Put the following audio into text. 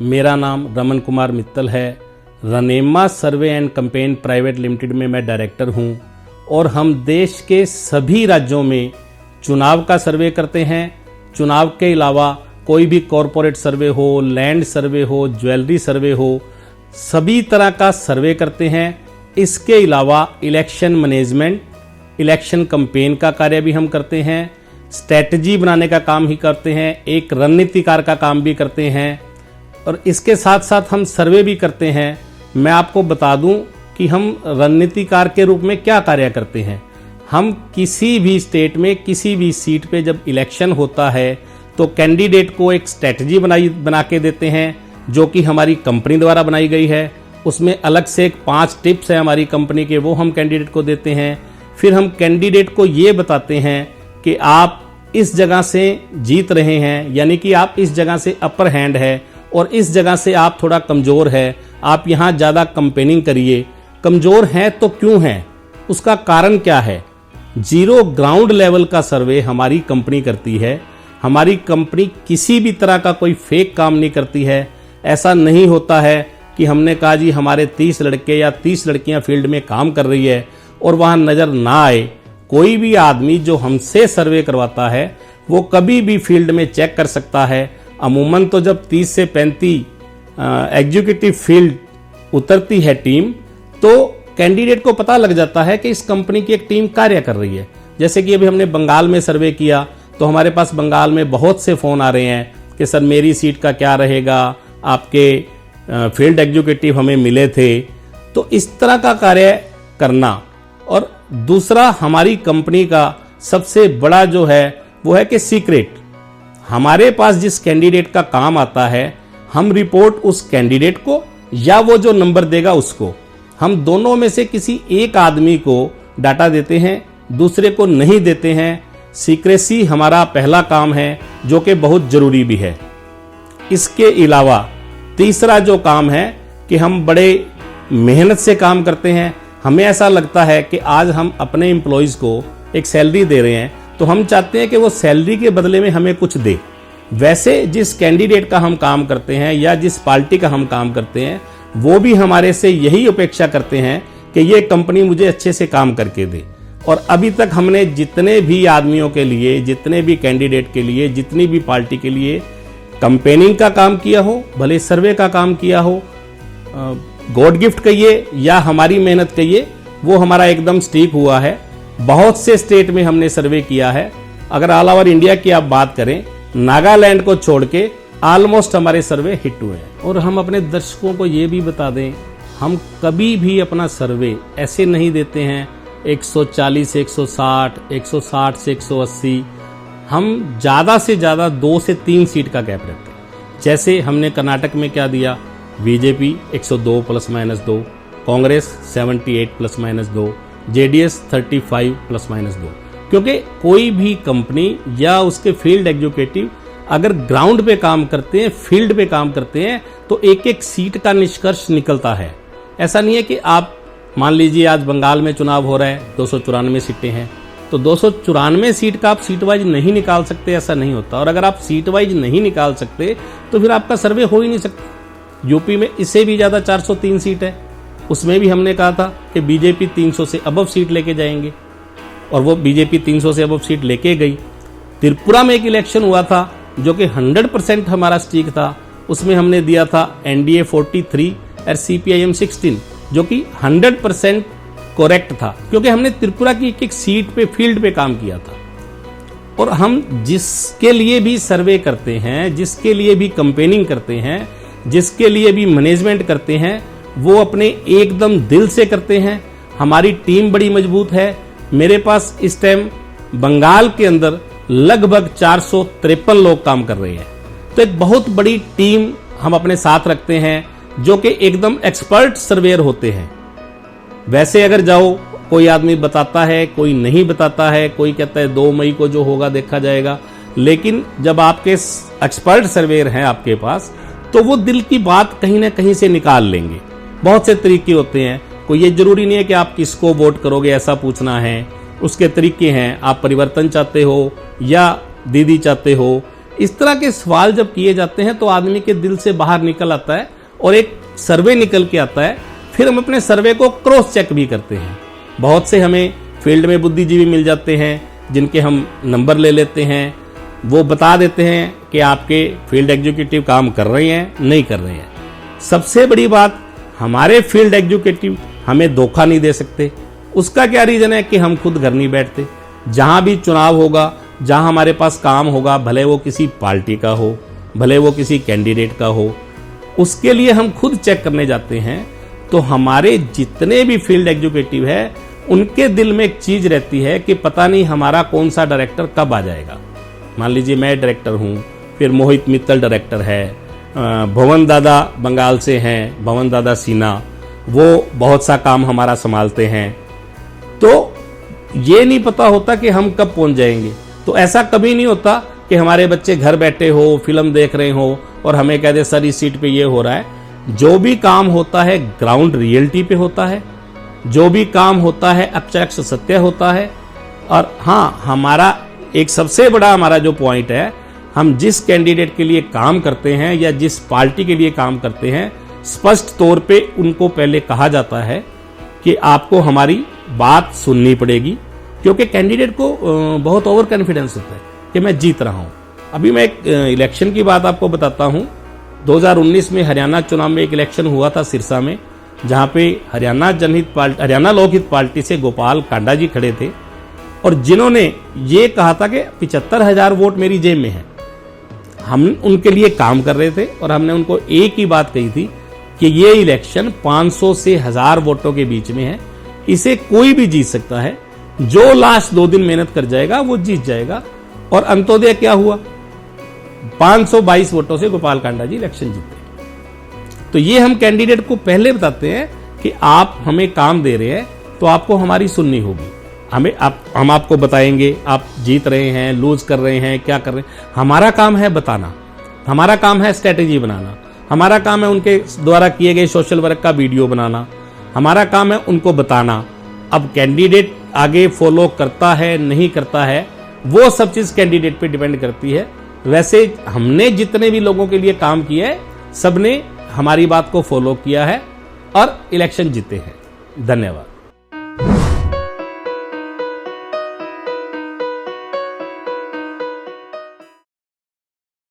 मेरा नाम रमन कुमार मित्तल है। रनेमा survey and campaign private limited में मैं डायरेक्टर हूं और हम देश के सभी राज्यों में चुनाव का सर्वे करते हैं। चुनाव के अलावा कोई भी कॉरपोरेट सर्वे हो, लैंड सर्वे हो, ज्वेलरी सर्वे हो, सभी तरह का सर्वे करते हैं। इसके अलावा इलेक्शन मैनेजमेंट, इलेक्शन कैंपेन का कार्य भी हम करते हैं, स्ट्रैटेजी बनाने का काम ही करते हैं, एक रणनीतिकार का काम भी करते हैं और इसके साथ साथ हम सर्वे भी करते हैं। मैं आपको बता दूं कि हम रणनीतिकार के रूप में क्या कार्य करते हैं। हम किसी भी स्टेट में किसी भी सीट पे जब इलेक्शन होता है तो कैंडिडेट को एक स्ट्रैटेजी बना के देते हैं जो कि हमारी कंपनी द्वारा बनाई गई है। उसमें अलग से एक 5 टिप्स है हमारी कंपनी के, वो हम कैंडिडेट को देते हैं। फिर हम कैंडिडेट को ये बताते हैं कि आप इस जगह से जीत रहे हैं, यानी कि आप इस जगह से अपर हैंड है और इस जगह से आप थोड़ा कमज़ोर है, आप यहाँ ज़्यादा कैंपेनिंग करिए। कमज़ोर हैं तो क्यों हैं, उसका कारण क्या है। जीरो ग्राउंड लेवल का सर्वे हमारी कंपनी करती है। हमारी कंपनी किसी भी तरह का कोई फेक काम नहीं करती है। ऐसा नहीं होता है कि हमने कहा जी हमारे 30 लड़के या 30 लड़कियां फील्ड में काम कर रही है और वहां नज़र ना आए। कोई भी आदमी जो हमसे सर्वे करवाता है वो कभी भी फील्ड में चेक कर सकता है। अमूमन तो जब 30 से 35 एग्जीक्यूटिव फील्ड उतरती है टीम, तो कैंडिडेट को पता लग जाता है कि इस कंपनी की एक टीम कार्य कर रही है। जैसे कि अभी हमने बंगाल में सर्वे किया तो हमारे पास बंगाल में बहुत से फ़ोन आ रहे हैं कि सर मेरी सीट का क्या रहेगा, आपके फील्ड एग्जीक्यूटिव हमें मिले थे। तो इस तरह का कार्य करना। और दूसरा, हमारी कंपनी का सबसे बड़ा जो है वो है कि सीक्रेट। हमारे पास जिस कैंडिडेट का काम आता है हम रिपोर्ट उस कैंडिडेट को या वो जो नंबर देगा उसको, हम दोनों में से किसी एक आदमी को डाटा देते हैं, दूसरे को नहीं देते हैं। सीक्रेसी हमारा पहला काम है जो कि बहुत ज़रूरी भी है। इसके अलावा तीसरा जो काम है कि हम बड़े मेहनत से काम करते हैं। हमें ऐसा लगता है कि आज हम अपने एम्प्लॉयज़ को एक सैलरी दे रहे हैं तो हम चाहते हैं कि वो सैलरी के बदले में हमें कुछ दे। वैसे जिस कैंडिडेट का हम काम करते हैं या जिस पार्टी का हम काम करते हैं वो भी हमारे से यही अपेक्षा करते हैं कि ये कंपनी मुझे अच्छे से काम करके दे। और अभी तक हमने जितने भी आदमियों के लिए, जितने भी कैंडिडेट के लिए, जितनी भी पार्टी के लिए कैंपेनिंग का काम किया हो, भले सर्वे का काम किया हो, गॉड गिफ्ट कहिए या हमारी मेहनत कहिए, वो हमारा एकदम स्टीक हुआ है। बहुत से स्टेट में हमने सर्वे किया है। अगर ऑल ओवर इंडिया की आप बात करें, नागालैंड को छोड़ के ऑलमोस्ट हमारे सर्वे हिट हुए हैं। और हम अपने दर्शकों को ये भी बता दें, हम कभी भी अपना सर्वे ऐसे नहीं देते हैं 140 से 160, 160 से 180। हम ज़्यादा से ज़्यादा 2 से 3 सीट का गैप रखते हैं। जैसे हमने कर्नाटक में क्या दिया, बीजेपी 102 ±2, कांग्रेस 78 ±2, जेडीएस 35 ±2। क्योंकि कोई भी कंपनी या उसके फील्ड एग्जीक्यूटिव अगर ग्राउंड पे काम करते हैं, फील्ड पे काम करते हैं, तो एक एक सीट का निष्कर्ष निकलता है। ऐसा नहीं है कि आप मान लीजिए आज बंगाल में चुनाव हो रहा है, 294 सीटें हैं, तो 294 सीट का आप सीट वाइज नहीं निकाल सकते, ऐसा नहीं होता। और अगर आप सीट वाइज नहीं निकाल सकते तो फिर आपका सर्वे हो ही नहीं सकता। यूपी में इससे भी ज़्यादा 403 सीट है, उसमें भी हमने कहा था कि बीजेपी 300 से अबव सीट लेके जाएंगे और वो बीजेपी 300 से अबव सीट लेके गई। त्रिपुरा में एक इलेक्शन हुआ था जो कि 100% हमारा स्टीक था, उसमें हमने दिया था एनडीए 43 और सीपीआईएम 16, जो कि 100% करेक्ट था क्योंकि हमने त्रिपुरा की एक एक सीट पे फील्ड पे काम किया था। और हम जिसके लिए भी सर्वे करते हैं, जिसके लिए भी कैंपेनिंग करते हैं, जिसके लिए भी मैनेजमेंट करते हैं, वो अपने एकदम दिल से करते हैं। हमारी टीम बड़ी मजबूत है। मेरे पास इस टाइम बंगाल के अंदर लगभग 453 लोग काम कर रहे हैं। तो एक बहुत बड़ी टीम हम अपने साथ रखते हैं जो कि एकदम एक्सपर्ट सर्वेयर होते हैं। वैसे अगर जाओ, कोई आदमी बताता है, कोई नहीं बताता है, कोई कहता है 2 मई को जो होगा देखा जाएगा, लेकिन जब आपके एक्सपर्ट सर्वेयर हैं आपके पास तो वो दिल की बात कहीं ना कहीं से निकाल लेंगे। बहुत से तरीके होते हैं, कोई ये जरूरी नहीं है कि आप किसको वोट करोगे ऐसा पूछना है, उसके तरीके हैं। आप परिवर्तन चाहते हो या दीदी चाहते हो इस तरह के सवाल जब किए जाते हैं तो आदमी के दिल से बाहर निकल आता है और एक सर्वे निकल के आता है। फिर हम अपने सर्वे को क्रॉस चेक भी करते हैं। बहुत से हमें फील्ड में बुद्धिजीवी मिल जाते हैं जिनके हम नंबर ले लेते हैं, वो बता देते हैं कि आपके फील्ड एग्जीक्यूटिव काम कर रहे हैं, नहीं कर रहे हैं। सबसे बड़ी बात, हमारे फील्ड एग्जीक्यूटिव हमें धोखा नहीं दे सकते। उसका क्या रीजन है कि हम खुद घर नहीं बैठते। जहां भी चुनाव होगा, जहां हमारे पास काम होगा, भले वो किसी पार्टी का हो, भले वो किसी कैंडिडेट का हो, उसके लिए हम खुद चेक करने जाते हैं। तो हमारे जितने भी फील्ड एग्जीक्यूटिव है उनके दिल में एक चीज रहती है कि पता नहीं हमारा कौन सा डायरेक्टर कब आ जाएगा। मान लीजिए मैं डायरेक्टर हूं, फिर मोहित मित्तल डायरेक्टर है, भवन दादा बंगाल से हैं, भवन दादा सिन्हा, वो बहुत सा काम हमारा संभालते हैं। तो ये नहीं पता होता कि हम कब पहुंच जाएंगे। तो ऐसा कभी नहीं होता कि हमारे बच्चे घर बैठे हो, फिल्म देख रहे हो और हमें कह दे सर इस सीट पे ये हो रहा है। जो भी काम होता है ग्राउंड रियलिटी पे होता है, जो भी काम होता है अप्रत्यक्ष सत्य होता है। और हाँ, हमारा एक सबसे बड़ा हमारा जो पॉइंट है, हम जिस कैंडिडेट के लिए काम करते हैं या जिस पार्टी के लिए काम करते हैं, स्पष्ट तौर पे उनको पहले कहा जाता है कि आपको हमारी बात सुननी पड़ेगी। क्योंकि कैंडिडेट को बहुत ओवर कॉन्फिडेंस होता है कि मैं जीत रहा हूं। अभी मैं एक इलेक्शन की बात आपको बताता हूं। 2019 में हरियाणा चुनाव में एक इलेक्शन हुआ था सिरसा में, जहां पे हरियाणा लोकहित पार्टी से गोपाल कांडा जी खड़े थे और जिन्होंने ये कहा था कि 75,000 वोट मेरी जेब में है। हम उनके लिए काम कर रहे थे और हमने उनको एक ही बात कही थी कि ये इलेक्शन 500 से 1000 वोटों के बीच में है, इसे कोई भी जीत सकता है। जो लास्ट 2 दिन मेहनत कर जाएगा वो जीत जाएगा। और अंत्योदय क्या हुआ, 522 वोटों से गोपाल कांडा जी इलेक्शन जीते। तो ये हम कैंडिडेट को पहले बताते हैं कि आप हमें काम दे रहे हैं तो आपको हमारी सुननी होगी। हम आपको बताएंगे आप जीत रहे हैं, लूज कर रहे हैं, क्या कर रहे हैं। हमारा काम है बताना, हमारा काम है स्ट्रेटेजी बनाना, हमारा काम है उनके द्वारा किए गए सोशल वर्क का वीडियो बनाना, हमारा काम है उनको बताना। अब कैंडिडेट आगे फॉलो करता है नहीं करता है, वो सब चीज कैंडिडेट पे डिपेंड करती है। वैसे हमने जितने भी लोगों के लिए काम किया है, सबने हमारी बात को फॉलो किया है और इलेक्शन जीते हैं। धन्यवाद।